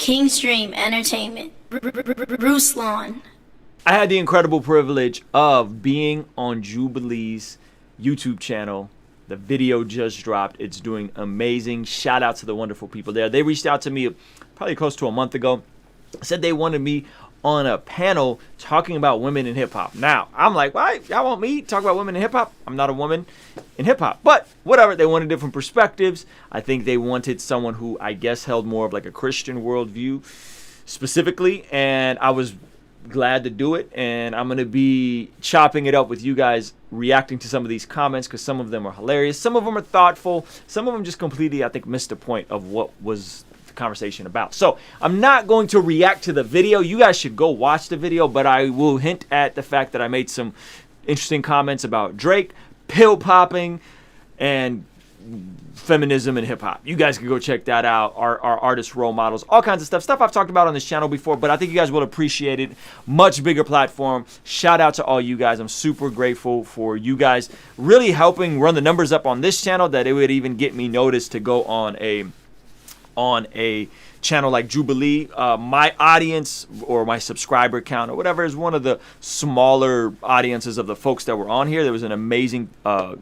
Kingstream Entertainment. Ruslan. I had the incredible privilege of being on Jubilee's YouTube channel. The video just dropped. It's doing amazing. Shout out to the wonderful people there. They reached out to me probably close to a month ago. Said they wanted me on a panel talking about women in hip-hop. Now, I'm like, why? Y'all want me to talk about women in hip-hop? I'm not a woman in hip-hop. But whatever, they wanted different perspectives. I think they wanted someone who I guess held more of like a Christian worldview specifically. And I was glad to do it. And I'm going to be chopping it up with you guys, reacting to some of these comments because some of them are hilarious. Some of them are thoughtful. Some of them just completely, I think, missed the point of what was conversation about. So I'm not going to react to the video. You guys should go watch the video, but I will hint at the fact that I made some interesting comments about Drake, pill popping, and feminism and hip hop. You guys can go check that out. Our artist role models, all kinds of stuff I've talked about on this channel before, but I think you guys will appreciate it. Much bigger platform. Shout out to all you guys. I'm super grateful for you guys really helping run the numbers up on this channel, that it would even get me noticed to go on a channel like Jubilee. My audience or my subscriber count or whatever is one of the smaller audiences of the folks that were on here. There was an amazing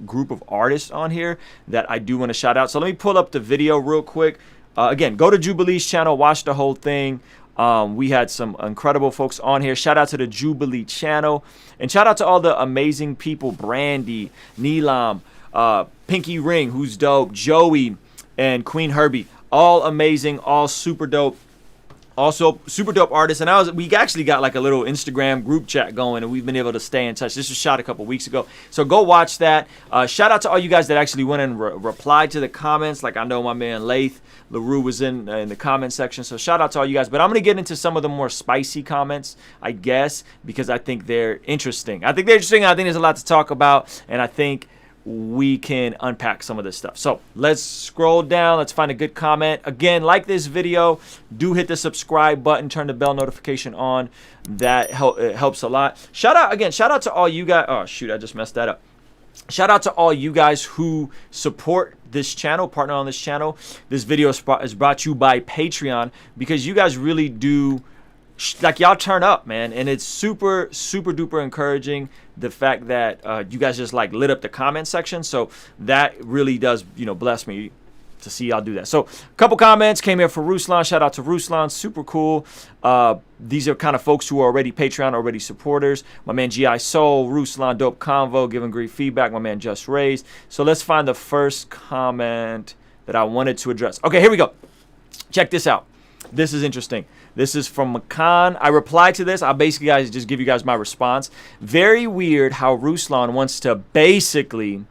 group of artists on here that I do want to shout out. So let me pull up the video real quick. Again, go to Jubilee's channel, watch the whole thing. We had some incredible folks on here. Shout out to the Jubilee channel. And shout out to all the amazing people, Brandy, Neelam, Pinky Ring, who's dope, Joey, and Queen Herbie. All amazing, all super dope. Also, super dope artists. And we actually got like a little Instagram group chat going, and we've been able to stay in touch. This was shot a couple weeks ago. So go watch that. Shout out to all you guys that actually went and replied to the comments. Like I know my man Lath LaRue was in the comment section. So shout out to all you guys. But I'm going to get into some of the more spicy comments, I guess, because I think they're interesting. I think there's a lot to talk about. And I think we can unpack some of this stuff. So let's scroll down. Let's find a good comment. Again, like this video. Do hit the subscribe button. Turn the bell notification on. That helps a lot. Shout out to all you guys. Oh, shoot. I just messed that up. Shout out to all you guys who support this channel, partner on this channel. This video is brought to you by Patreon because you guys really do, like, y'all turn up, man, and it's super duper encouraging, the fact that you guys just like lit up the comment section. So that really does, bless me to see y'all do that. So a couple comments came here for Ruslan. Shout out to Ruslan, super cool. These are kind of folks who are already Patreon, already supporters. My man GI Soul, Ruslan, dope convo, giving great feedback. My man Just Raised. So let's find the first comment that I wanted to address. Okay, here we go. Check this out. This is interesting. This is from Makan. I replied to this. I'll basically just give you guys my response. Very weird how Ruslan wants to basically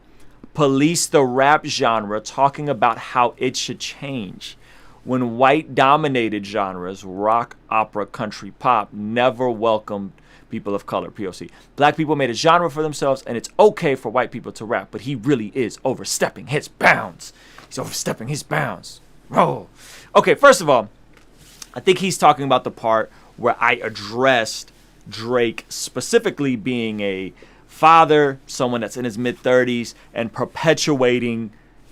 police the rap genre, talking about how it should change, when white-dominated genres, rock, opera, country, pop, never welcomed people of color, POC. Black people made a genre for themselves, and it's okay for white people to rap, but he really is overstepping his bounds. He's overstepping his bounds. Oh. Okay, first of all, I think he's talking about the part where I addressed Drake specifically being a father, someone that's in his mid-30s, and perpetuating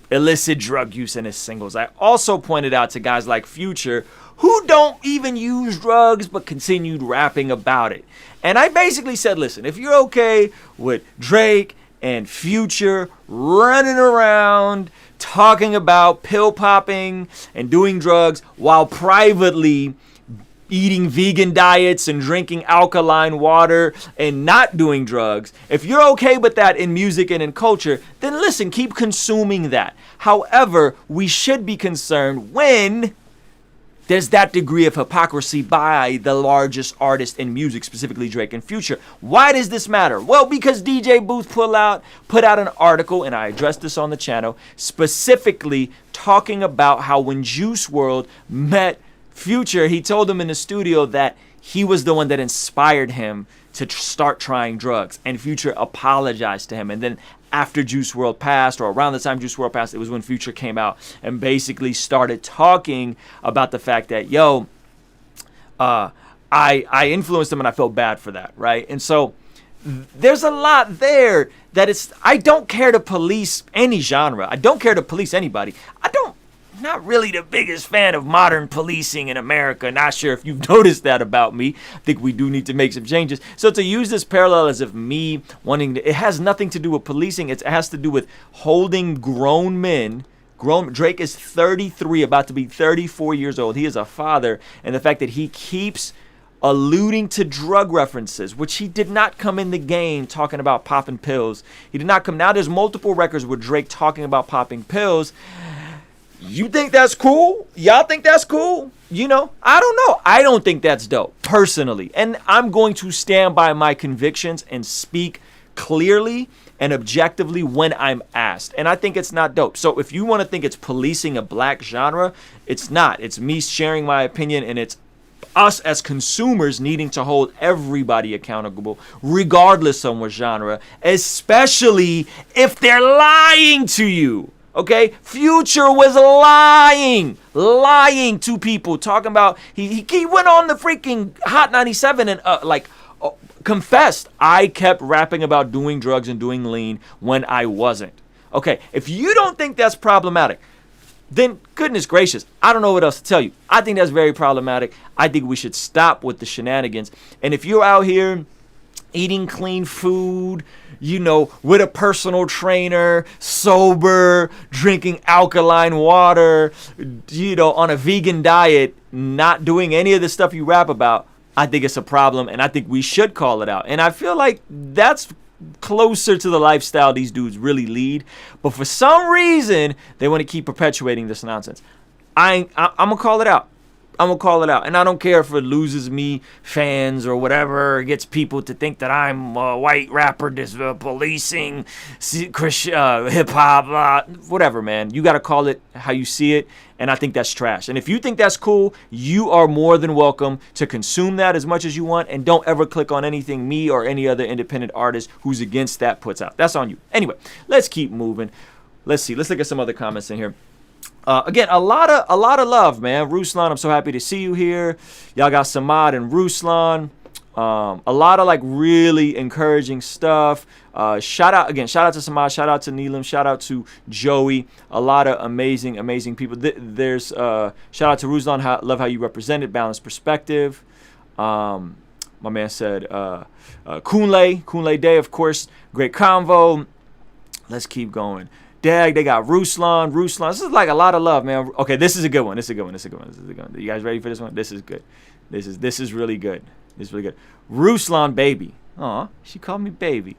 illicit drug use in his singles. I also pointed out to guys like Future who don't even use drugs but continued rapping about it. And I basically said, listen, if you're okay with Drake and Future running around talking about pill popping and doing drugs while privately eating vegan diets and drinking alkaline water and not doing drugs, if you're okay with that in music and in culture, then listen, keep consuming that. However, we should be concerned when there's that degree of hypocrisy by the largest artist in music, specifically Drake and Future. Why does this matter? Well, because DJ Booth put out an article, and I addressed this on the channel, specifically talking about how when Juice WRLD met Future, he told him in the studio that he was the one that inspired him to start trying drugs, and Future apologized to him. And then after Juice WRLD passed, or around the time Juice WRLD passed, it was when Future came out and basically started talking about the fact that, I influenced him and I felt bad for that, right? And so there's a lot there that I don't care to police any genre. I don't care to police anybody. not really the biggest fan of modern policing in America. Not sure if you've noticed that about me. I think we do need to make some changes. So to use this parallel as if me wanting to, it has nothing to do with policing. It has to do with holding grown men. Drake is 33, about to be 34 years old. He is a father, and the fact that he keeps alluding to drug references, which he did not come in the game talking about popping pills. He did not come. Now there's multiple records with Drake talking about popping pills. You think that's cool? Y'all think that's cool? You know, I don't know. I don't think that's dope, personally. And I'm going to stand by my convictions and speak clearly and objectively when I'm asked. And I think it's not dope. So if you want to think it's policing a black genre, it's not. It's me sharing my opinion, and it's us as consumers needing to hold everybody accountable, regardless of what genre, especially if they're lying to you. Okay, Future was lying to people, talking about he went on the freaking Hot 97 and confessed, I kept rapping about doing drugs and doing lean when I wasn't. Okay, if you don't think that's problematic, then goodness gracious, I don't know what else to tell you. I think that's very problematic. I think we should stop with the shenanigans. And if you're out here eating clean food, you know, with a personal trainer, sober, drinking alkaline water, you know, on a vegan diet, not doing any of the stuff you rap about, I think it's a problem, and I think we should call it out. And I feel like that's closer to the lifestyle these dudes really lead. But for some reason, they want to keep perpetuating this nonsense. I'm going to call it out. I'm going to call it out. And I don't care if it loses me fans or whatever. It gets people to think that I'm a white rapper policing hip-hop, whatever, man. You got to call it how you see it. And I think that's trash. And if you think that's cool, you are more than welcome to consume that as much as you want. And don't ever click on anything me or any other independent artist who's against that puts out. That's on you. Anyway, let's keep moving. Let's see. Let's look at some other comments in here. Again, a lot of love, man. Ruslan, I'm so happy to see you here. Y'all got Samad and Ruslan. A lot of like really encouraging stuff. Shout out to Samad, shout out to Neelam, shout out to Joey. A lot of amazing people. There's shout out to Ruslan, love how you represented, balanced perspective. My man said Kunle Day, of course, great convo. Let's keep going. Dag, they got Ruslan. This is like a lot of love, man. Okay, this is a good one. You guys ready for this one? This is good. This is really good. This is really good. Ruslan baby. Aw, she called me baby.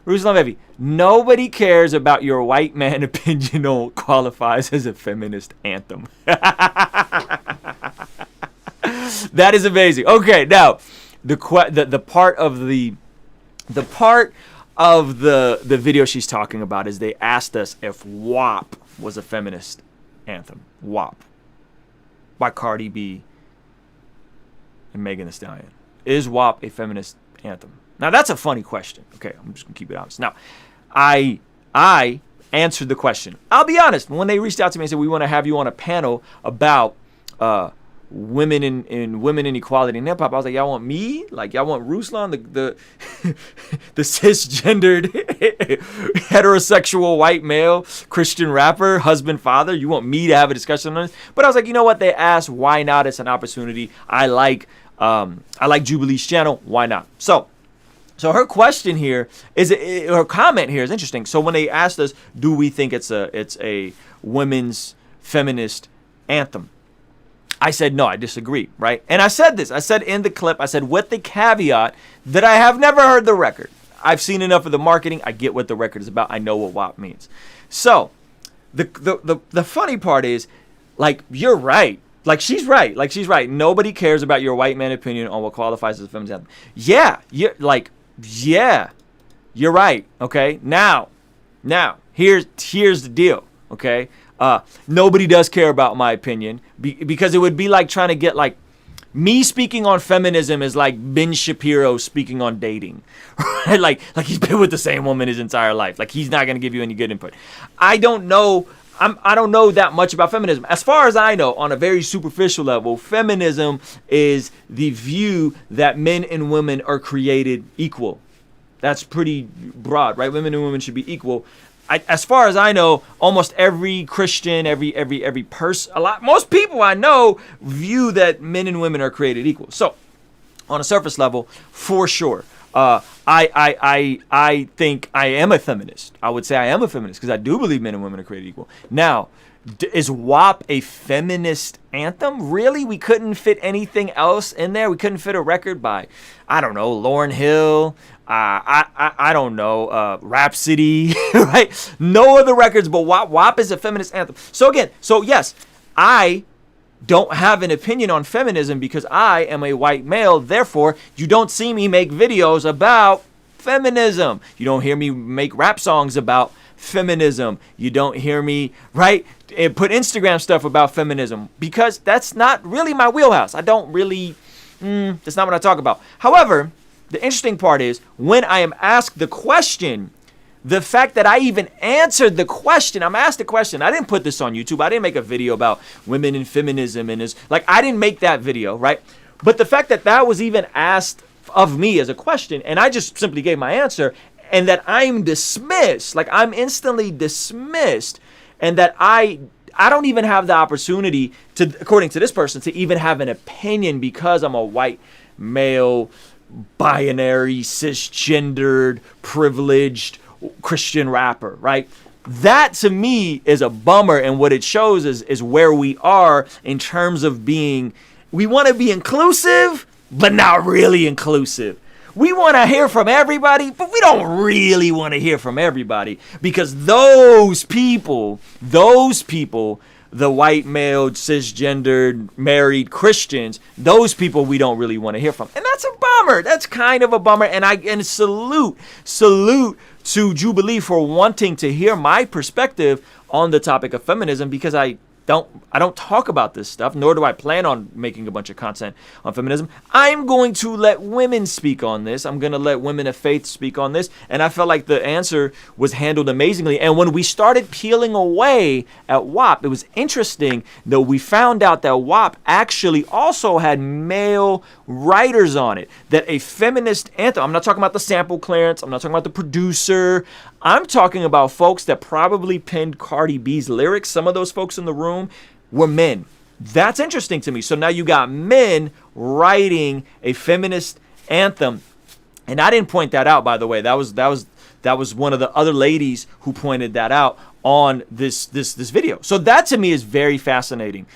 Ruslan baby. Nobody cares about your white man opinion on what qualifies as a feminist anthem. That is amazing. Okay, now the part of the video she's talking about is they asked us if WAP was a feminist anthem. WAP by Cardi B and Megan Thee Stallion. Is WAP a feminist anthem? Now that's a funny question. Okay, I'm just gonna keep it honest. Now, I answered the question. I'll be honest. When they reached out to me and said we want to have you on a panel about women in women inequality in hip hop, I was like, y'all want me? Like y'all want Ruslan, the cisgendered heterosexual white male Christian rapper, husband, father? You want me to have a discussion on this? But I was like, you know what? They asked, why not? It's an opportunity. I like Jubilee's channel. Why not? So her question here her comment here is interesting. So when they asked us, do we think it's a women's feminist anthem? I said, no, I disagree, right? And I said this. I said in the clip, I said with the caveat that I have never heard the record. I've seen enough of the marketing. I get what the record is about. I know what WAP means. So the funny part is, like, you're right. Like, she's right. Nobody cares about your white man opinion on what qualifies as a feminist anthem. Yeah, you're right. Okay, now, here's the deal. Okay. Nobody does care about my opinion because it would be like trying to get like me speaking on feminism is like Ben Shapiro speaking on dating, right? Like he's been with the same woman his entire life. Like he's not going to give you any good input. I don't know that much about feminism. As far as I know, on a very superficial level, feminism is the view that men and women are created equal. That's pretty broad, right? Women and women should be equal. as far as I know, almost every Christian, every person, most people I know view that men and women are created equal. So, on a surface level, for sure, I think I am a feminist. I would say I am a feminist because I do believe men and women are created equal. Now, is WAP a feminist anthem? Really? We couldn't fit anything else in there? We couldn't fit a record by, I don't know, Lauryn Hill, I don't know, Rhapsody, right? No other records but WAP. WAP is a feminist anthem. So again, yes, I don't have an opinion on feminism because I am a white male. Therefore, you don't see me make videos about feminism. You don't hear me make rap songs about feminism. You don't hear me, right, put Instagram stuff about feminism because that's not really my wheelhouse. I don't really, that's not what I talk about. However, the interesting part is when I am asked the question, the fact that I even answered the question, I'm asked a question. I didn't put this on YouTube. I didn't make a video about women and feminism and I didn't make that video, right? But the fact that that was even asked of me as a question and I just simply gave my answer and that I'm dismissed, like I'm instantly dismissed and that I don't even have the opportunity to, according to this person, to even have an opinion because I'm a white male, binary, cisgendered, privileged Christian rapper, right? That to me is a bummer, and what it shows is where we are in terms of being, we want to be inclusive, but not really inclusive. We want to hear from everybody, but we don't really want to hear from everybody because those people, the white male, cisgendered, married Christians, those people we don't really want to hear from. And that's a bummer. That's kind of a bummer. And salute to Jubilee for wanting to hear my perspective on the topic of feminism because I don't talk about this stuff, nor do I plan on making a bunch of content on feminism. I'm going to let women speak on this. I'm going to let women of faith speak on this. And I felt like the answer was handled amazingly. And when we started peeling away at WAP, it was interesting that we found out that WAP actually also had male writers on it. That a feminist anthem, I'm not talking about the sample clearance, I'm not talking about the producer, I'm talking about folks that probably penned Cardi B's lyrics. Some of those folks in the room were men. That's interesting to me. So now you got men writing a feminist anthem. And I didn't point that out, by the way. That was one of the other ladies who pointed that out on this video. So that to me is very fascinating.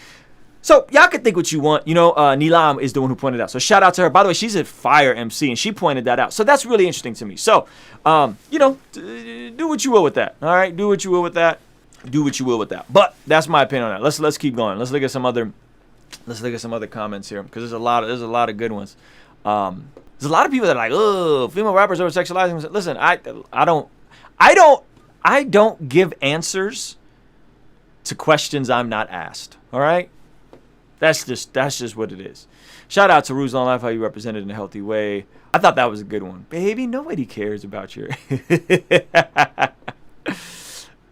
So y'all can think what you want. Nilam is the one who pointed out. So shout out to her. By the way, she's a fire MC and she pointed that out. So that's really interesting to me. So, do what you will with that. All right, do what you will with that. Do what you will with that. But that's my opinion on that. Let's keep going. Let's look at some other comments here because there's a lot of good ones. There's a lot of people that are like, oh, female rappers over sexualizing. Listen, I don't give answers to questions I'm not asked. All right. That's just what it is. Shout out to Ruslan, love how you represented in a healthy way. I thought that was a good one. Baby, nobody cares about your...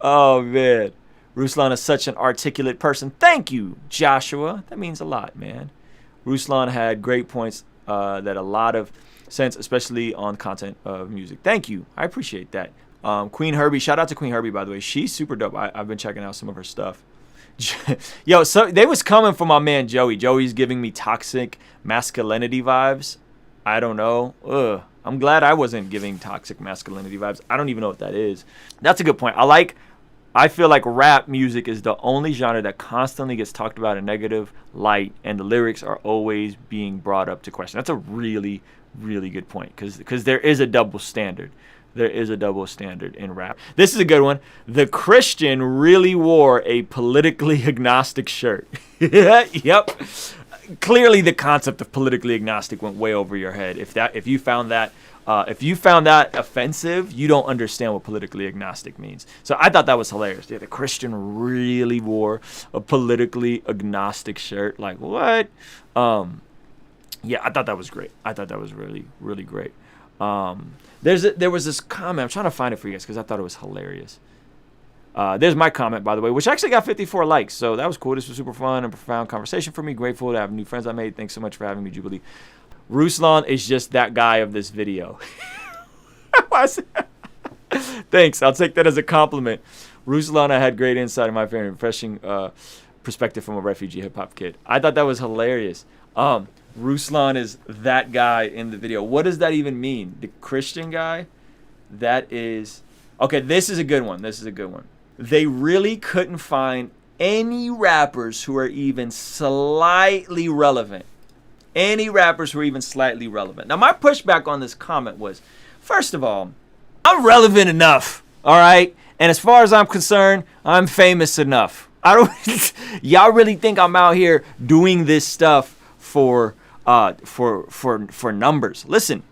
Oh, man. Ruslan is such an articulate person. Thank you, Joshua. That means a lot, man. Ruslan had great points that a lot of sense, especially on content of music. Thank you. I appreciate that. Queen Herbie, shout out to Queen Herbie, by the way. She's super dope. I've been checking out some of her stuff. Yo, so they was coming for my man Joey. Joey's giving me toxic masculinity vibes. I don't know. I'm glad I wasn't giving toxic masculinity vibes. I don't even know what that is. That's a good point. I feel like rap music is the only genre that constantly gets talked about in negative light, and the lyrics are always being brought up to question. That's a really, really good point because there is a double standard. There is a double standard in rap. This is a good one. The Christian really wore a politically agnostic shirt. Yep. Clearly, the concept of politically agnostic went way over your head. If you found that offensive, you don't understand what politically agnostic means. So I thought that was hilarious. Yeah, the Christian really wore a politically agnostic shirt. Like what? Yeah, I thought that was great. I thought that was really, really great. There was this comment. I'm trying to find it for you guys because I thought it was hilarious. There's my comment, by the way, which actually got 54 likes. So that was cool. This was super fun and profound conversation for me. Grateful to have new friends I made. Thanks so much for having me, Jubilee. Ruslan is just that guy of this video. Thanks. I'll take that as a compliment. Ruslan, I had great insight in my very refreshing perspective from a refugee hip hop kid. I thought that was hilarious. Ruslan is that guy in the video. What does that even mean? The Christian guy? That is... Okay, this is a good one. This is a good one. They really couldn't find any rappers who are even slightly relevant. Any rappers who are even slightly relevant. Now, my pushback on this comment was, first of all, I'm relevant enough, all right? And as far as I'm concerned, I'm famous enough. I don't... Y'all really think I'm out here doing this stuff for numbers? Listen,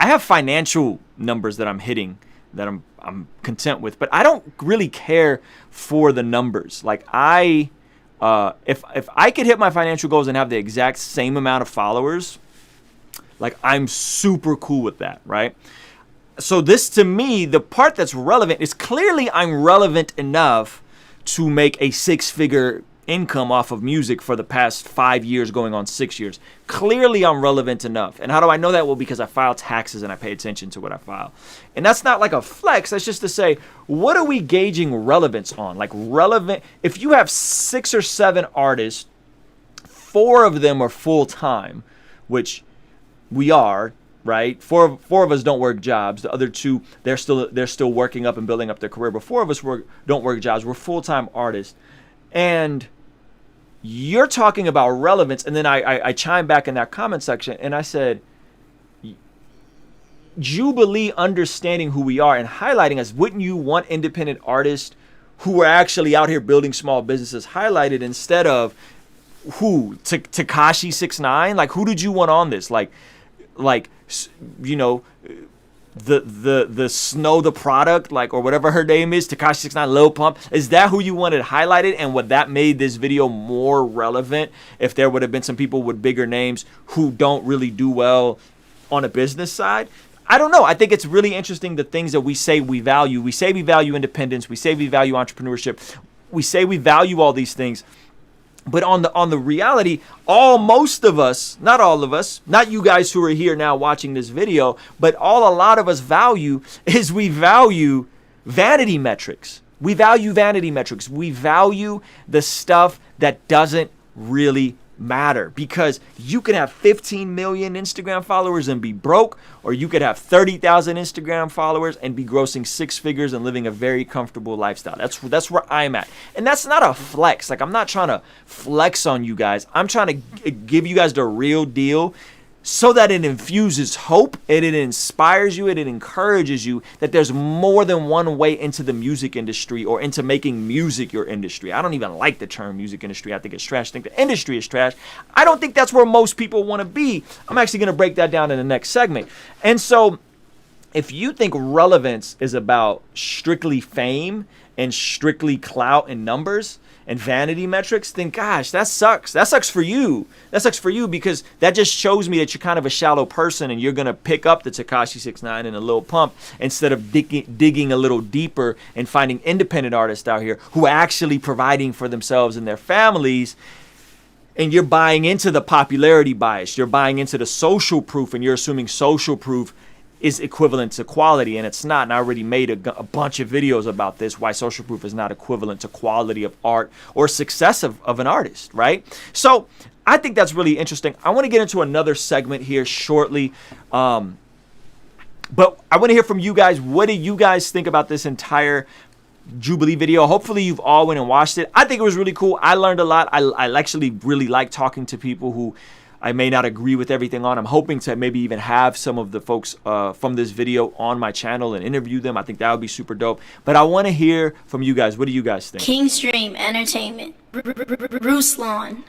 I have financial numbers that I'm hitting that I'm content with, but I don't really care for the numbers. Like if I could hit my financial goals and have the exact same amount of followers, like I'm super cool with that, right? So this, to me, the part that's relevant is clearly I'm relevant enough to make a 6-figure income off of music for the past 5 years going on 6 years. Clearly I'm relevant enough. And how do I know that? Well, because I file taxes and I pay attention to what I file. And that's not like a flex. That's just to say, what are we gauging relevance on? Like relevant, if you have 6 or 7 artists, 4 of them are full-time, which we are, right? Four of us don't work jobs. The other 2, they're still working up and building up their career. But 4 of us don't work jobs. We're full-time artists. And you're talking about relevance, and then I chimed back in that comment section, and I said, Jubilee understanding who we are and highlighting us, wouldn't you want independent artists who are actually out here building small businesses highlighted instead of who? Tekashi 6ix9ine? Like, who did you want on this? Like, you know, the Snow the Product, like, or whatever her name is, Tekashi 6ix9ine, Lil Pump, is that who you wanted highlighted? And would that made this video more relevant if there would have been some people with bigger names who don't really do well on a business side? I don't know. I think it's really interesting the things that we say we value. We say we value independence. We say we value entrepreneurship. We say we value all these things. But on the reality, most of us, not all of us, not you guys who are here now watching this video, but a lot of us value is we value vanity metrics. We value vanity metrics. We value the stuff that doesn't really matter, because you can have 15 million Instagram followers and be broke, or you could have 30,000 Instagram followers and be grossing 6 figures and living a very comfortable lifestyle. That's where I'm at. And that's not a flex. Like, I'm not trying to flex on you guys. I'm trying to give you guys the real deal so that it infuses hope and it inspires you and it encourages you that there's more than one way into the music industry or into making music your industry. I don't even like the term music industry. I think it's trash. I think the industry is trash. I don't think that's where most people want to be. I'm actually going to break that down in the next segment. And so if you think relevance is about strictly fame and strictly clout and numbers and vanity metrics, then gosh, that sucks. That sucks for you. That sucks for you, because that just shows me that you're kind of a shallow person and you're going to pick up the Tekashi 6ix9ine and a Lil Pump instead of digging a little deeper and finding independent artists out here who are actually providing for themselves and their families. And you're buying into the popularity bias. You're buying into the social proof, and you're assuming social proof is equivalent to quality, and it's not. And I already made a bunch of videos about this, why social proof is not equivalent to quality of art or success of an artist, right? So I think that's really interesting. I want to get into another segment here shortly, but I want to hear from you guys. What do you guys think about this entire Jubilee video? Hopefully you've all went and watched it. I think it was really cool. I learned a lot. I actually really like talking to people who I may not agree with everything on. I'm hoping to maybe even have some of the folks from this video on my channel and interview them. I think that would be super dope. But I want to hear from you guys. What do you guys think? Kingstream Entertainment. Ruslan.